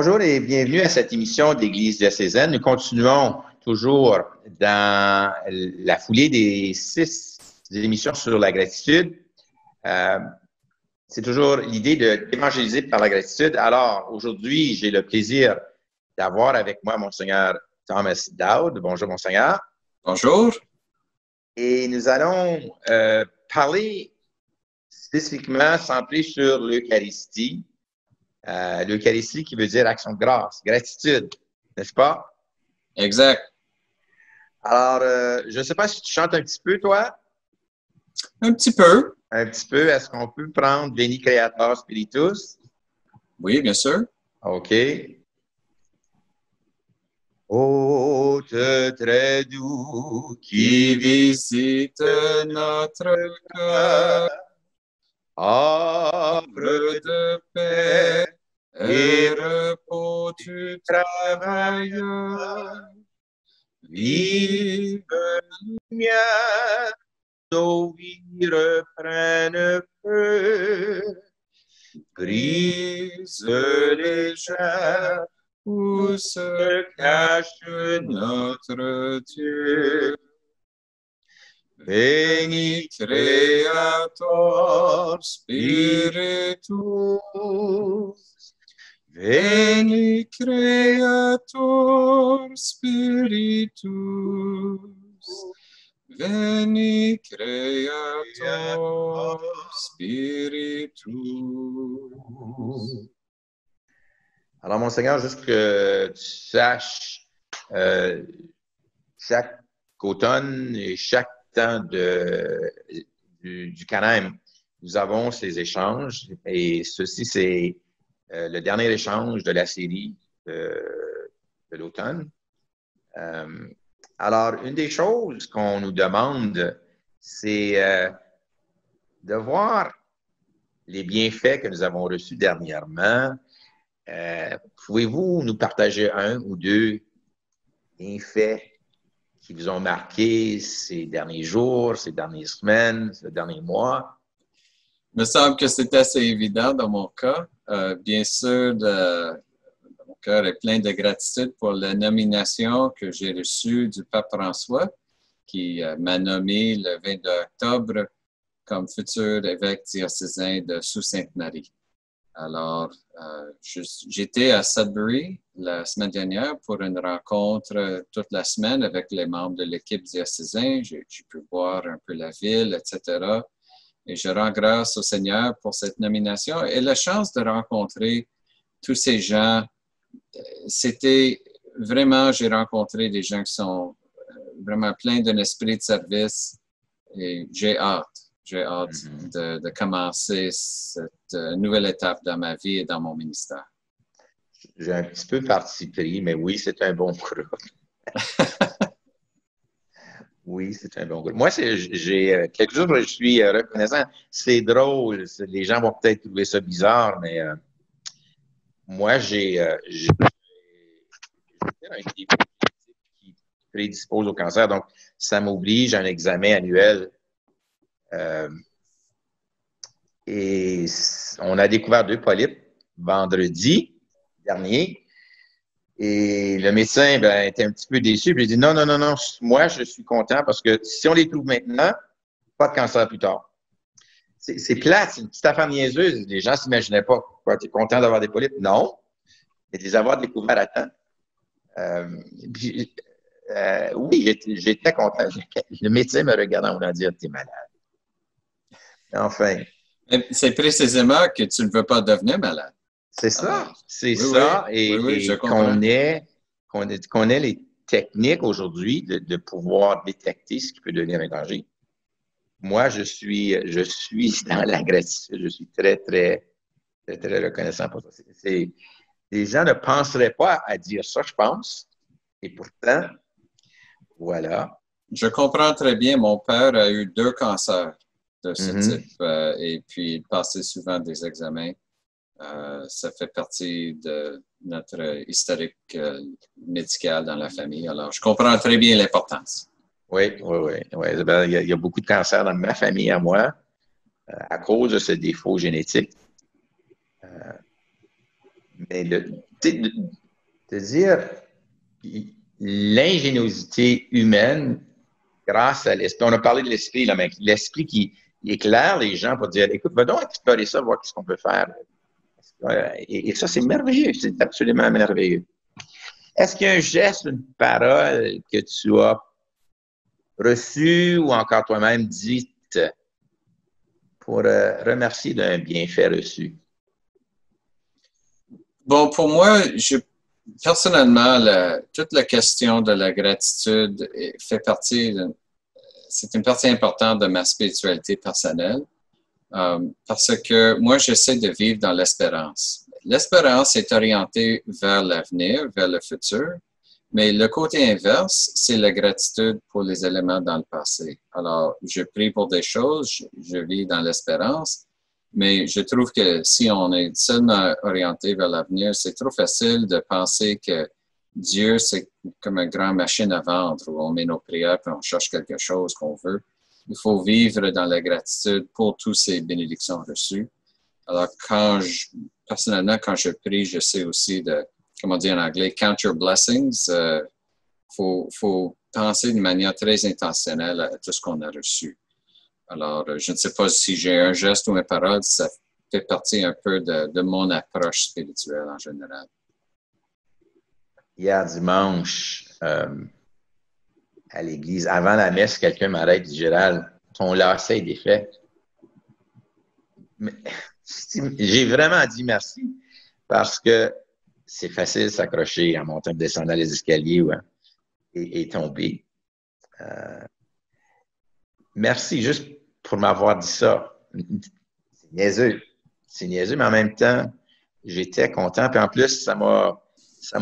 Bonjour et bienvenue à cette émission d'Église diocésaine. Nous continuons toujours dans la foulée des 6 émissions sur la gratitude. C'est toujours l'idée d'évangéliser par la gratitude. Alors, aujourd'hui, j'ai le plaisir d'avoir avec moi Monseigneur Thomas Dowd. Bonjour, Monseigneur. Bonjour. Et nous allons parler spécifiquement, centré sur l'Eucharistie. L'Eucharistie qui veut dire action de grâce, gratitude, n'est-ce pas? Exact. Alors, je ne sais pas si tu chantes un petit peu, toi? Un petit peu. Un petit peu. Est-ce qu'on peut prendre Veni Creator Spiritus? Oui, bien sûr. OK. Hôte très doux Qui visite notre cœur, offre de paix et repos du travailleur. Vive lumière, nos vies reprennent feu. brise légère où se cache notre Dieu. Veni Creator Spiritus, Veni Creator Spiritus, Veni Creator Spiritus. Alors, Monseigneur, juste que tu saches, chaque automne et chaque temps du carême, nous avons ces échanges et ceci, c'est le dernier échange de la série de l'automne. Alors, une des choses qu'on nous demande, c'est de voir les bienfaits que nous avons reçus dernièrement. Pouvez-vous nous partager un ou deux bienfaits qui vous ont marqué ces derniers jours, ces dernières semaines, ces derniers mois? Il me semble que c'est assez évident dans mon cas. Bien sûr, mon cœur est plein de gratitude pour la nomination que j'ai reçue du pape François, qui m'a nommé le 22 octobre comme futur évêque diocésain de Sault-Sainte-Marie. Alors, j'étais à Sudbury la semaine dernière pour une rencontre toute la semaine avec les membres de l'équipe diocésaine. J'ai pu voir un peu la ville, etc. Et je rends grâce au Seigneur pour cette nomination et la chance de rencontrer tous ces gens. C'était vraiment, j'ai rencontré des gens qui sont vraiment pleins d'un esprit de service et j'ai hâte de commencer cette nouvelle étape dans ma vie et dans mon ministère. J'ai un petit peu parti pris, mais oui, c'est un bon groupe. Oui, c'est un bon groupe. Moi, j'ai quelque chose que je suis reconnaissant. C'est drôle. Les gens vont peut-être trouver ça bizarre, mais moi, j'ai un qui prédispose au cancer. Donc, ça m'oblige à un examen annuel. Et on a découvert 2 polypes vendredi dernier. Et le médecin était un petit peu déçu. Puis il dit non, moi, je suis content parce que si on les trouve maintenant, pas de cancer plus tard. C'est plate, c'est une petite affaire niaiseuse. Les gens ne s'imaginaient pas. Tu es content d'avoir des polypes? Non. Mais de les avoir découverts à temps. Oui, j'étais content. Le médecin me regardait en me disant t'es malade. Enfin. C'est précisément que tu ne veux pas devenir malade. C'est ça, Alors, c'est oui, ça. Oui, je et comprends. qu'on ait les techniques aujourd'hui de pouvoir détecter ce qui peut devenir un danger. Moi, je suis dans la gratitude. Je suis très, très, très, très reconnaissant pour ça. Les gens ne penseraient pas à dire ça, je pense. Et pourtant, voilà. Je comprends très bien. Mon père a eu 2 cancers de ce type. Et puis, il passait souvent des examens. Ça fait partie de notre historique médical dans la famille. Alors, je comprends très bien l'importance. Oui. Il y a beaucoup de cancers dans ma famille à moi à cause de ce défaut génétique. Mais tu sais, de dire l'ingéniosité humaine grâce à l'esprit. On a parlé de l'esprit, là, mais l'esprit qui éclaire les gens pour dire, écoute, va donc explorer ça, voir ce qu'on peut faire. Et ça, c'est merveilleux. C'est absolument merveilleux. Est-ce qu'il y a un geste, une parole que tu as reçue ou encore toi-même dite pour remercier d'un bienfait reçu? Bon, pour moi, personnellement, toute la question de la gratitude fait partie, c'est une partie importante de ma spiritualité personnelle, parce que moi, j'essaie de vivre dans l'espérance. L'espérance est orientée vers l'avenir, vers le futur, mais le côté inverse, c'est la gratitude pour les éléments dans le passé. Alors, je prie pour des choses, je vis dans l'espérance, mais je trouve que si on est seulement orienté vers l'avenir, c'est trop facile de penser que Dieu, c'est comme une grande machine à vendre où on met nos prières et on cherche quelque chose qu'on veut. Il faut vivre dans la gratitude pour toutes ces bénédictions reçues. Alors, personnellement, quand je prie, je sais aussi comment dire en anglais, count your blessings. Faut penser de manière très intentionnelle à tout ce qu'on a reçu. Alors, je ne sais pas si j'ai un geste ou une parole, ça fait partie un peu de mon approche spirituelle en général. Hier dimanche, à l'église, avant la messe, quelqu'un m'arrête et dit, Gérald, ton lacet est défait. Mais j'ai vraiment dit merci parce que c'est facile de s'accrocher en montant et descendant les escaliers et tomber. Merci juste pour m'avoir dit ça. C'est niaiseux. C'est niaiseux, mais en même temps, j'étais content. Puis en plus, ça m'a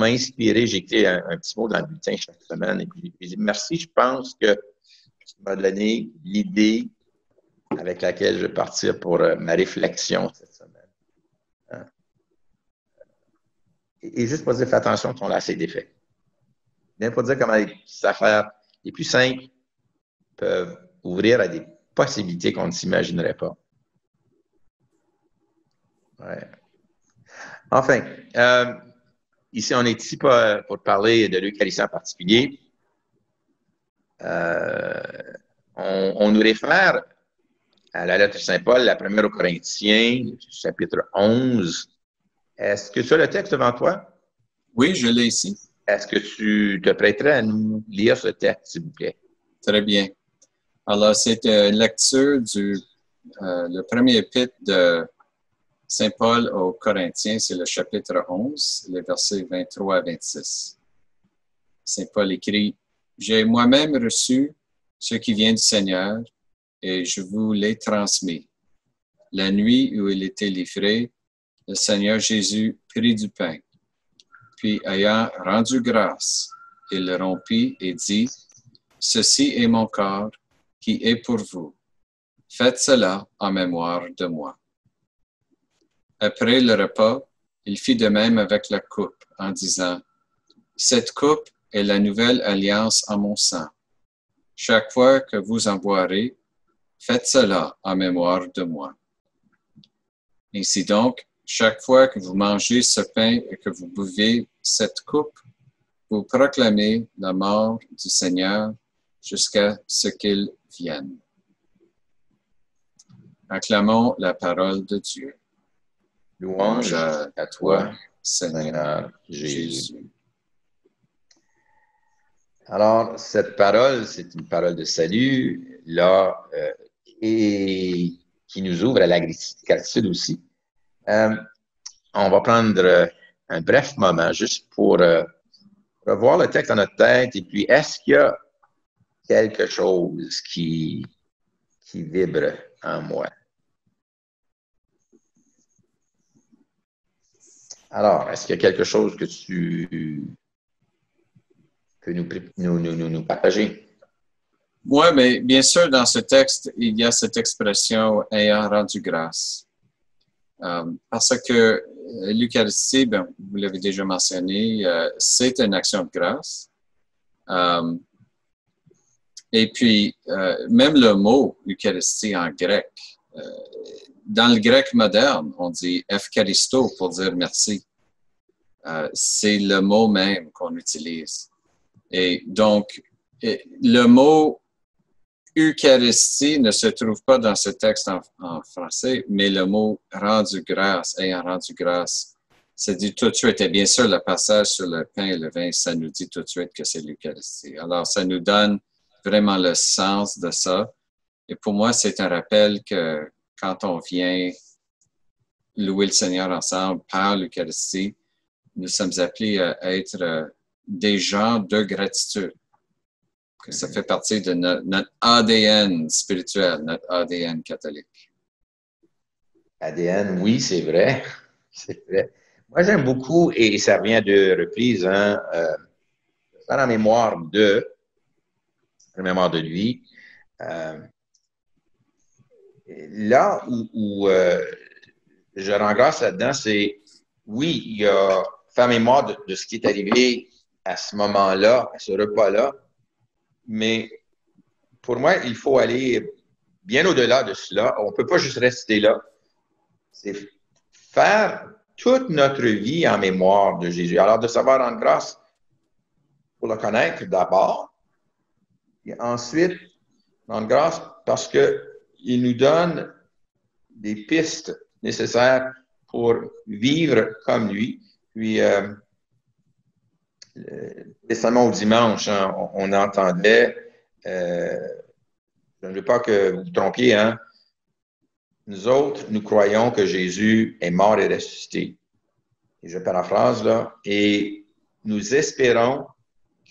inspiré. J'ai écrit un petit mot dans le bulletin chaque semaine. Et puis, j'ai dit merci. Je pense que tu m'as donné l'idée avec laquelle je vais partir pour ma réflexion cette semaine. Hein? Et juste pour dire, fais attention, ton lacet est défait. Bien pour dire comment les petites affaires les plus simples peuvent ouvrir à des possibilités qu'on ne s'imaginerait pas. Ouais. Enfin, ici, on est ici pour parler de l'Eucharistie en particulier. On nous réfère à la lettre de Saint Paul, la première aux Corinthiens, chapitre 11. Est-ce que tu as le texte devant toi? Oui, je l'ai ici. Est-ce que tu te prêterais à nous lire ce texte, s'il vous plaît? Très bien. Alors, c'est une lecture le premier épître de Saint Paul aux Corinthiens, c'est le chapitre 11, les versets 23 à 26. Saint Paul écrit, « J'ai moi-même reçu ce qui vient du Seigneur et je vous l'ai transmis. La nuit où il était livré, le Seigneur Jésus prit du pain. Puis, ayant rendu grâce, il le rompit et dit, « Ceci est mon corps qui est pour vous. Faites cela en mémoire de moi. » Après le repas, il fit de même avec la coupe, en disant, « Cette coupe est la nouvelle alliance en mon sang. Chaque fois que vous en boirez, faites cela en mémoire de moi. Ainsi donc, chaque fois que vous mangez ce pain et que vous buvez cette coupe, vous proclamez la mort du Seigneur jusqu'à ce qu'il vienne. » Acclamons la parole de Dieu. Louange à toi, Seigneur Jésus. Alors, cette parole, c'est une parole de salut, là, et qui nous ouvre à la gratitude aussi. On va prendre un bref moment juste pour revoir le texte dans notre tête, et puis est-ce qu'il y a quelque chose qui vibre en moi? Alors, est-ce qu'il y a quelque chose que tu peux nous partager? Oui, mais bien sûr, dans ce texte, il y a cette expression « ayant rendu grâce ». Parce que l'Eucharistie, vous l'avez déjà mentionné, c'est une action de grâce. Et puis, même le mot Eucharistie en grec, dans le grec moderne, on dit Eucharisto pour dire merci. c'est le mot même qu'on utilise. Et donc, le mot Eucharistie ne se trouve pas dans ce texte en français, mais le mot rendu grâce, ayant rendu grâce, ça dit tout de suite. Et bien sûr, le passage sur le pain et le vin, ça nous dit tout de suite que c'est l'Eucharistie. Alors, ça nous donne vraiment le sens de ça. Et pour moi, c'est un rappel que quand on vient louer le Seigneur ensemble par l'Eucharistie, nous sommes appelés à être des gens de gratitude. Que ça fait partie de notre ADN spirituel, notre ADN catholique. ADN, oui, c'est vrai. C'est vrai. Moi, j'aime beaucoup, et ça revient à deux reprises, dans la mémoire de lui. Là où je rends grâce là-dedans, c'est, oui, il y a faire mémoire de ce qui est arrivé à ce moment-là, à ce repas-là, mais pour moi, il faut aller bien au-delà de cela. On ne peut pas juste rester là. C'est faire toute notre vie en mémoire de Jésus. Alors, de savoir rendre grâce pour le connaître d'abord, et ensuite, rendre grâce parce qu'il nous donne des pistes nécessaires pour vivre comme lui. Puis, récemment au dimanche, hein, on entendait, je ne veux pas que vous vous trompiez, hein, nous autres, nous croyons que Jésus est mort et ressuscité. Et je paraphrase là, et nous espérons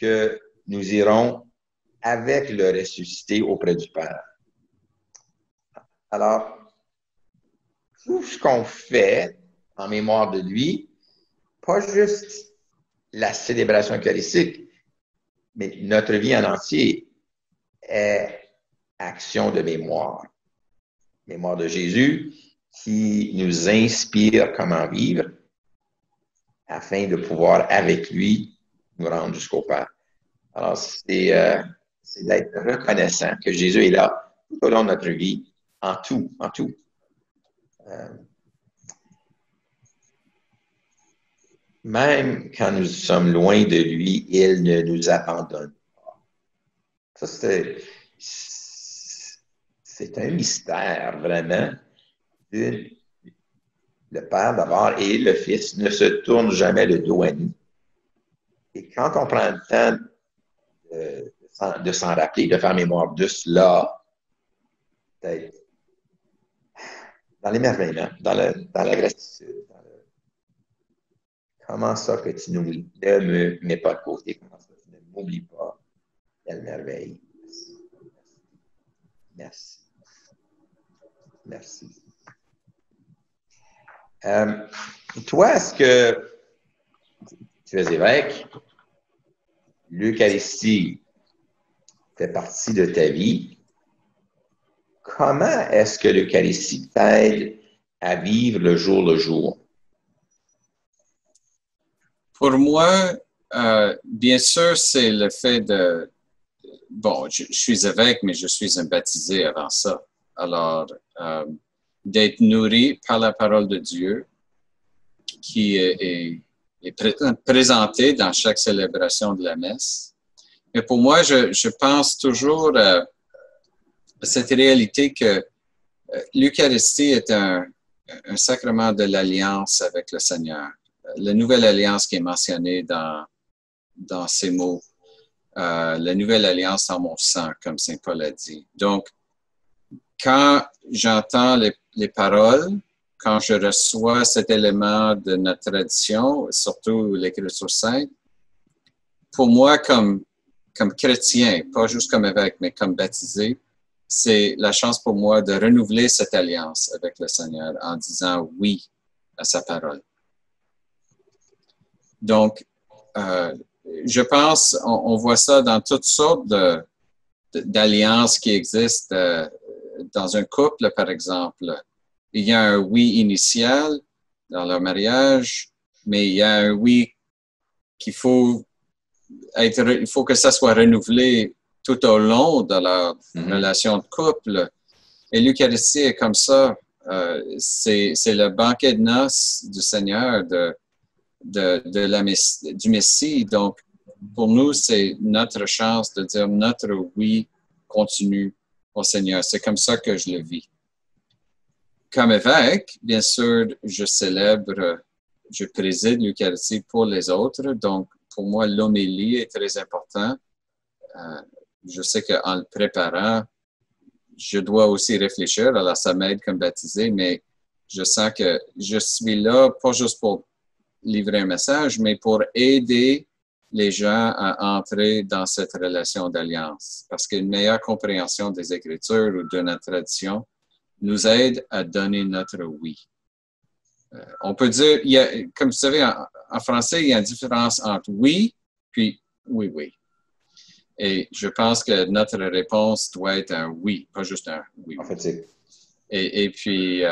que nous irons avec le ressuscité auprès du Père. Alors, tout ce qu'on fait en mémoire de lui, pas juste la célébration eucharistique, mais notre vie en entier est action de mémoire. Mémoire de Jésus qui nous inspire comment vivre afin de pouvoir, avec lui, nous rendre jusqu'au Père. Alors, c'est d'être reconnaissant que Jésus est là tout au long de notre vie, en tout. Même quand nous sommes loin de lui, il ne nous abandonne pas. Ça, c'est un mystère, vraiment. Le Père d'abord et le Fils ne se tournent jamais le dos à nous. Et quand on prend le temps de s'en rappeler, de faire mémoire de cela, d'être dans l'émerveillement, dans la gratitude, comment ça que tu ne me mets pas de côté, comment ça que tu ne m'oublies pas, quelle merveille. Merci. Toi, est-ce que tu es évêque? L'Eucharistie fait partie de ta vie. Comment est-ce que l'Eucharistie t'aide à vivre le jour? Pour moi, bien sûr, c'est le fait de... Bon, je suis évêque, mais je suis un baptisé avant ça. Alors, d'être nourri par la parole de Dieu qui est présentée dans chaque célébration de la messe. Mais pour moi, je pense toujours à cette réalité que l'Eucharistie est un sacrement de l'alliance avec le Seigneur. La nouvelle alliance qui est mentionnée dans ces mots. La nouvelle alliance en mon sang, comme Saint Paul a dit. Donc, quand j'entends les paroles, quand je reçois cet élément de notre tradition, surtout l'Écriture sainte, pour moi, comme chrétien, pas juste comme évêque, mais comme baptisé, c'est la chance pour moi de renouveler cette alliance avec le Seigneur en disant oui à sa parole. Donc, je pense, on voit ça dans toutes sortes d'alliances qui existent dans un couple, par exemple. Il y a un oui initial dans leur mariage, mais il y a un oui il faut que ça soit renouvelé tout au long de leur relation de couple. Et l'Eucharistie est comme ça. C'est le banquet de noces du Seigneur de du Messie. Donc, pour nous, c'est notre chance de dire notre oui continu au Seigneur. C'est comme ça que je le vis. Comme évêque, bien sûr, je préside l'Eucharistie pour les autres. Donc, pour moi, l'homélie est très important. Je sais qu'en le préparant, je dois aussi réfléchir. Alors, ça m'aide comme baptisé, mais je sens que je suis là, pas juste pour livrer un message, mais pour aider les gens à entrer dans cette relation d'alliance. Parce qu'une meilleure compréhension des Écritures ou de notre tradition nous aide à donner notre oui. On peut dire, comme vous savez, en français, il y a une différence entre oui puis oui, oui. Et je pense que notre réponse doit être un oui, pas juste un oui. En fait, c'est... Et puis,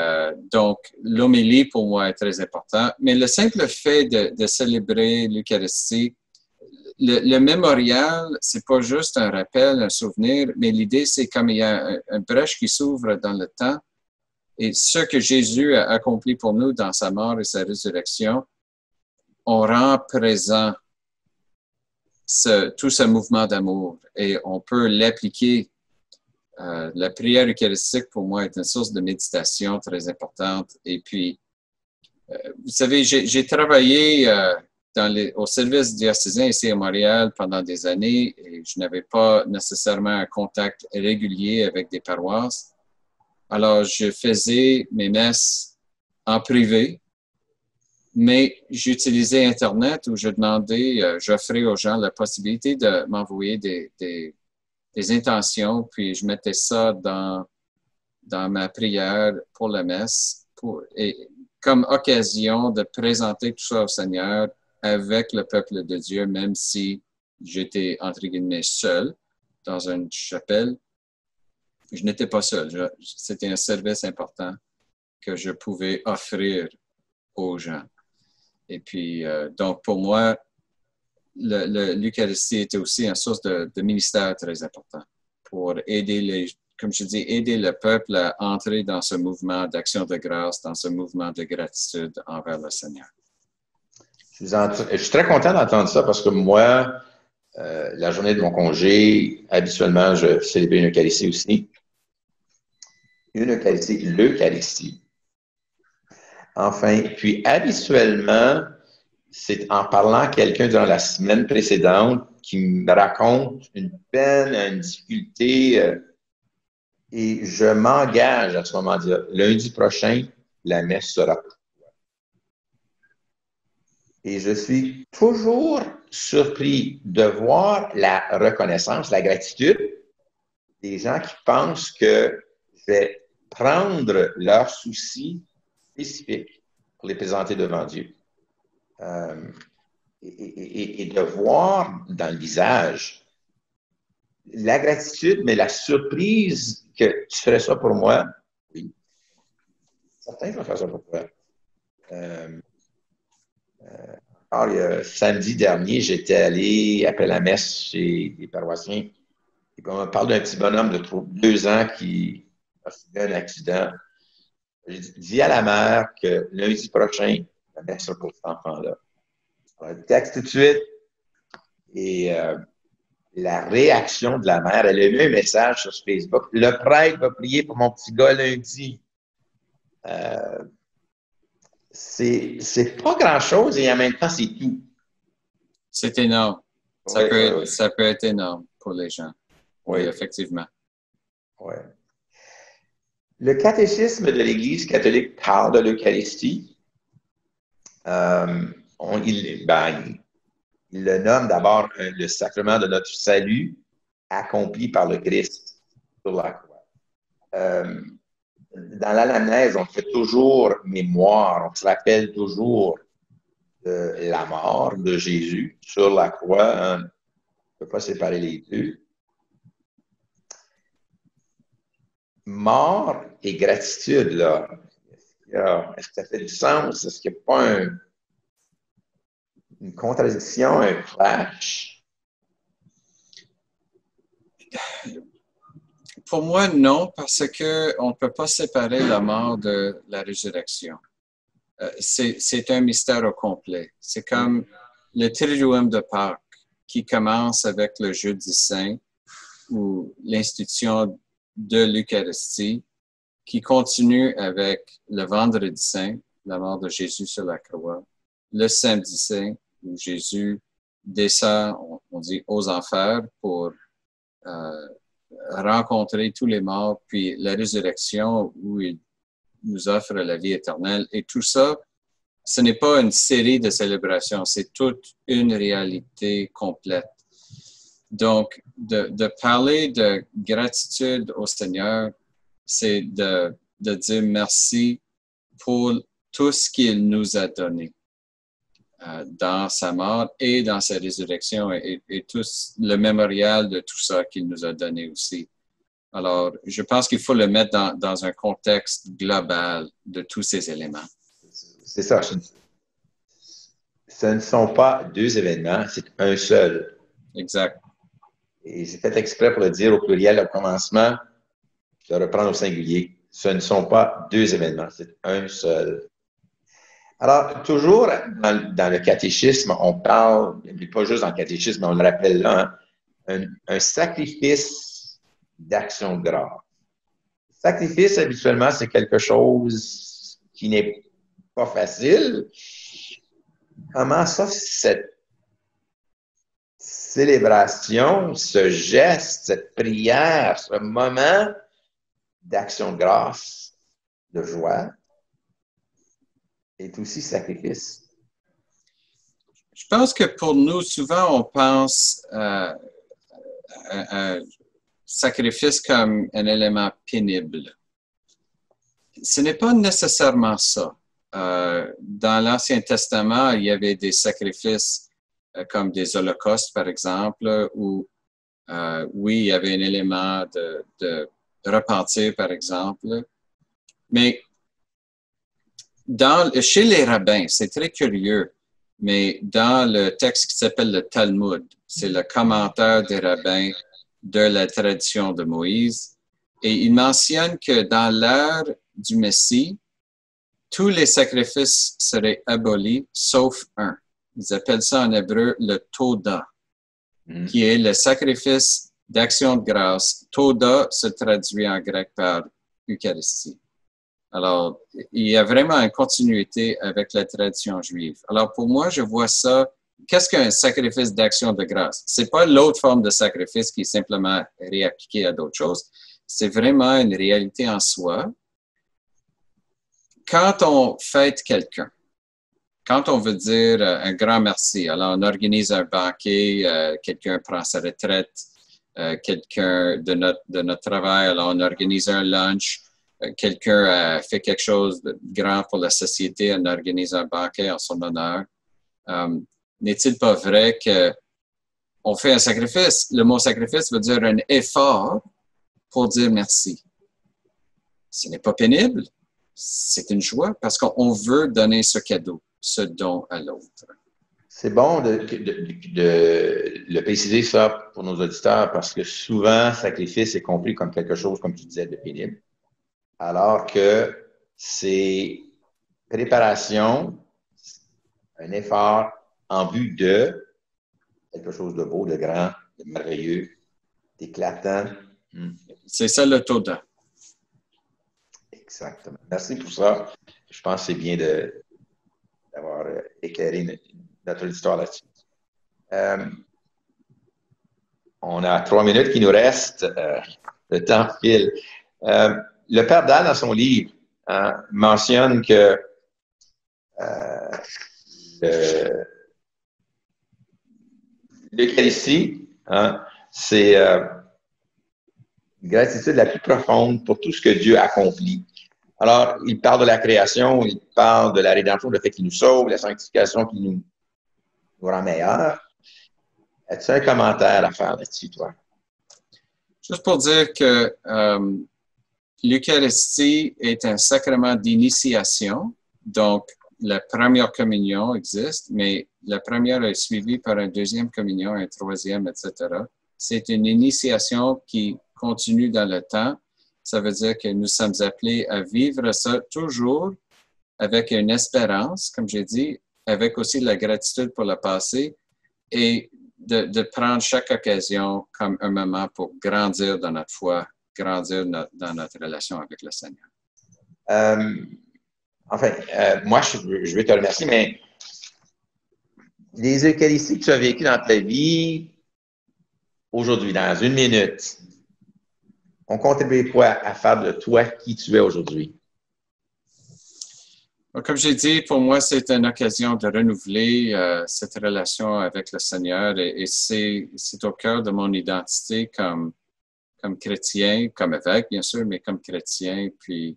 donc, l'homélie, pour moi, est très important. Mais le simple fait de célébrer l'Eucharistie, le mémorial, c'est pas juste un rappel, un souvenir, mais l'idée, c'est comme il y a un brèche qui s'ouvre dans le temps. Et ce que Jésus a accompli pour nous dans sa mort et sa résurrection, on rend présent tout ce mouvement d'amour et on peut l'appliquer. La prière eucharistique, pour moi, est une source de méditation très importante. Et puis, vous savez, j'ai travaillé au service diocésain ici à Montréal pendant des années et je n'avais pas nécessairement un contact régulier avec des paroisses. Alors, je faisais mes messes en privé, mais j'utilisais Internet où j'offrais aux gens la possibilité de m'envoyer des intentions, puis je mettais ça dans ma prière pour la messe, et comme occasion de présenter tout ça au Seigneur avec le peuple de Dieu, même si j'étais, entre guillemets, seul dans une chapelle. Je n'étais pas seul. C'était un service important que je pouvais offrir aux gens. Et puis, donc, pour moi, l'Eucharistie était aussi une source de ministère très important pour aider comme je dis, aider le peuple à entrer dans ce mouvement d'action de grâce, dans ce mouvement de gratitude envers le Seigneur. Je suis très content d'entendre ça parce que moi, la journée de mon congé, habituellement, je célèbre une Eucharistie aussi. Une Eucharistie, l'Eucharistie. Enfin, puis habituellement, c'est en parlant à quelqu'un durant la semaine précédente qui me raconte une peine, une difficulté, et je m'engage à ce moment-là. Lundi prochain, la messe sera pour toi. Et je suis toujours surpris de voir la reconnaissance, la gratitude des gens qui pensent que je vais prendre leurs soucis spécifiques pour les présenter devant Dieu. Et de voir dans le visage la gratitude, mais la surprise que tu ferais ça pour moi. Oui. Certain, je vais faire ça pour toi. Samedi dernier, j'étais allé après la messe chez des paroissiens. Et puis on me parle d'un petit bonhomme de 2 ans qui a subi un accident. J'ai dit à la mère que lundi prochain, la messe sera pour cet enfant-là. Alors, elle texte tout de suite. Et la réaction de la mère, elle a mis un message sur Facebook. Le prêtre va prier pour mon petit gars lundi. C'est pas grand-chose et en même temps, c'est tout. C'est énorme. Ça peut être énorme pour les gens. Oui, effectivement. Oui. Le catéchisme de l'Église catholique parle de l'Eucharistie. Il le nomme d'abord le sacrement de notre salut accompli par le Christ sur la croix. Dans l'anamnèse, on fait toujours mémoire, on se rappelle toujours de la mort de Jésus sur la croix. On ne peut pas séparer les deux. Mort et gratitude, là. Est-ce que ça fait du sens? Est-ce qu'il n'y a pas une contradiction, un clash? Pour moi, non, parce qu'on ne peut pas séparer la mort de la résurrection. c'est un mystère au complet. C'est comme le Triduum de Pâques qui commence avec le Jeudi Saint ou l'institution de l'Eucharistie, qui continue avec le Vendredi Saint, la mort de Jésus sur la croix, le Samedi Saint, où Jésus descend, on dit, aux enfers pour rencontrer tous les morts, puis la résurrection où il nous offre la vie éternelle. Et tout ça, ce n'est pas une série de célébrations, c'est toute une réalité complète. Donc, de parler de gratitude au Seigneur, c'est de dire merci pour tout ce qu'il nous a donné dans sa mort et dans sa résurrection et tout le mémorial de tout ça qu'il nous a donné aussi. Alors, je pense qu'il faut le mettre dans un contexte global de tous ces éléments. C'est ça. Ce ne sont pas deux événements, c'est un seul. Exact. Et j'ai fait exprès pour le dire au pluriel au commencement, je le reprends au singulier. Ce ne sont pas deux événements, c'est un seul. Alors, toujours dans le catéchisme, on parle, mais pas juste dans le catéchisme, on le rappelle là, hein, un sacrifice d'action de grâce. Sacrifice, habituellement, c'est quelque chose qui n'est pas facile. Comment ça, cette célébration, ce geste, cette prière, ce moment d'action de grâce, de joie, est aussi sacrifice? Je pense que pour nous, souvent, on pense à un sacrifice comme un élément pénible. Ce n'est pas nécessairement ça. Dans l'Ancien Testament, il y avait des sacrifices comme des holocaustes, par exemple, où, oui, il y avait un élément de repentir, par exemple. Mais chez les rabbins, c'est très curieux, mais dans le texte qui s'appelle le Talmud, c'est le commentaire des rabbins de la tradition de Moïse, et il mentionne que dans l'ère du Messie, tous les sacrifices seraient abolis, sauf un. Ils appellent ça en hébreu le Toda, qui est le sacrifice d'action de grâce. Toda se traduit en grec par Eucharistie. Alors, il y a vraiment une continuité avec la tradition juive. Alors, pour moi, je vois ça. Qu'est-ce qu'un sacrifice d'action de grâce? C'est pas l'autre forme de sacrifice qui est simplement réappliquée à d'autres choses. C'est vraiment une réalité en soi. Quand on fête quelqu'un, quand on veut dire un grand merci, alors on organise un banquet, quelqu'un prend sa retraite, quelqu'un de notre travail, alors on organise un lunch, quelqu'un a fait quelque chose de grand pour la société, on organise un banquet en son honneur. N'est-il pas vrai qu'on fait un sacrifice? Le mot sacrifice veut dire un effort pour dire merci. Ce n'est pas pénible, c'est une joie parce qu'on veut donner ce cadeau, ce don à l'autre. C'est bon de le préciser ça pour nos auditeurs parce que souvent, sacrifice est compris comme quelque chose, comme tu disais, de pénible. Alors que c'est préparation, un effort en vue de quelque chose de beau, de grand, de merveilleux, d'éclatant. C'est ça le Toda. Exactement. Merci pour ça. Je pense que c'est bien d'avoir éclairé notre auditoire là-dessus. On a 3 minutes qui nous restent. Le temps file. Le Père Dan, dans son livre, mentionne que l'Eucharistie, c'est une gratitude la plus profonde pour tout ce que Dieu accomplit. Alors, il parle de la création, il parle de la rédemption, le fait qu'il nous sauve, la sanctification qui nous rend meilleurs. As-tu un commentaire à faire là-dessus, toi? Juste pour dire que l'Eucharistie est un sacrement d'initiation, donc la première communion existe, mais la première est suivie par une deuxième communion, une troisième, etc. C'est une initiation qui continue dans le temps. Ça veut dire que nous sommes appelés à vivre ça toujours avec une espérance, comme j'ai dit, avec aussi la gratitude pour le passé et de prendre chaque occasion comme un moment pour grandir dans notre foi, grandir dans notre relation avec le Seigneur. Moi, je veux te remercier, mais les Eucharisties que tu as vécues dans ta vie, aujourd'hui, dans 1 minute, ont contribué quoi à faire de toi qui tu es aujourd'hui? Comme j'ai dit, pour moi, c'est une occasion de renouveler cette relation avec le Seigneur et c'est au cœur de mon identité comme chrétien, comme évêque, bien sûr, mais comme chrétien. Puis,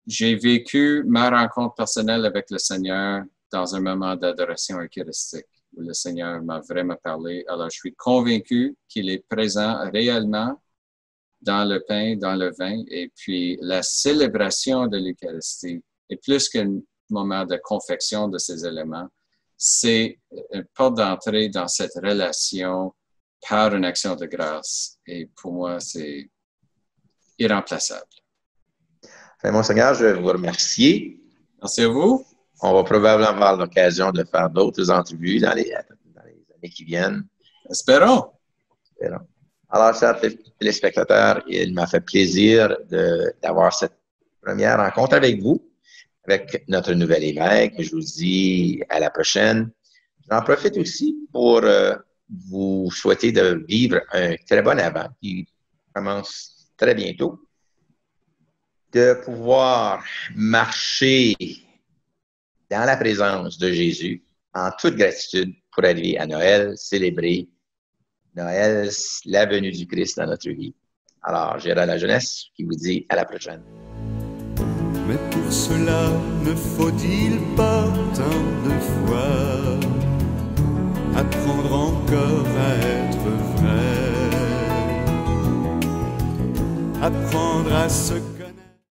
j'ai vécu ma rencontre personnelle avec le Seigneur dans un moment d'adoration eucharistique où le Seigneur m'a vraiment parlé. Alors, je suis convaincu qu'il est présent réellement dans le pain, dans le vin, et puis la célébration de l'Eucharistie est plus qu'un moment de confection de ces éléments. C'est une porte d'entrée dans cette relation par une action de grâce. Et pour moi, c'est irremplaçable. Monseigneur, je veux vous remercier. Merci à vous. On va probablement avoir l'occasion de faire d'autres entrevues dans les années qui viennent. Espérons. Alors, chers téléspectateurs, il m'a fait plaisir d'avoir cette première rencontre avec vous, avec notre nouvel évêque. Je vous dis à la prochaine. J'en profite aussi pour vous souhaiter de vivre un très bon Avant qui commence très bientôt, de pouvoir marcher dans la présence de Jésus en toute gratitude pour arriver à Noël, célébrer Noël, la venue du Christ dans notre vie. Alors, Gérard La Jeunesse qui vous dit à la prochaine. Mais pour cela, ne faut-il pas tant de foi, apprendre encore à être vrai, apprendre à se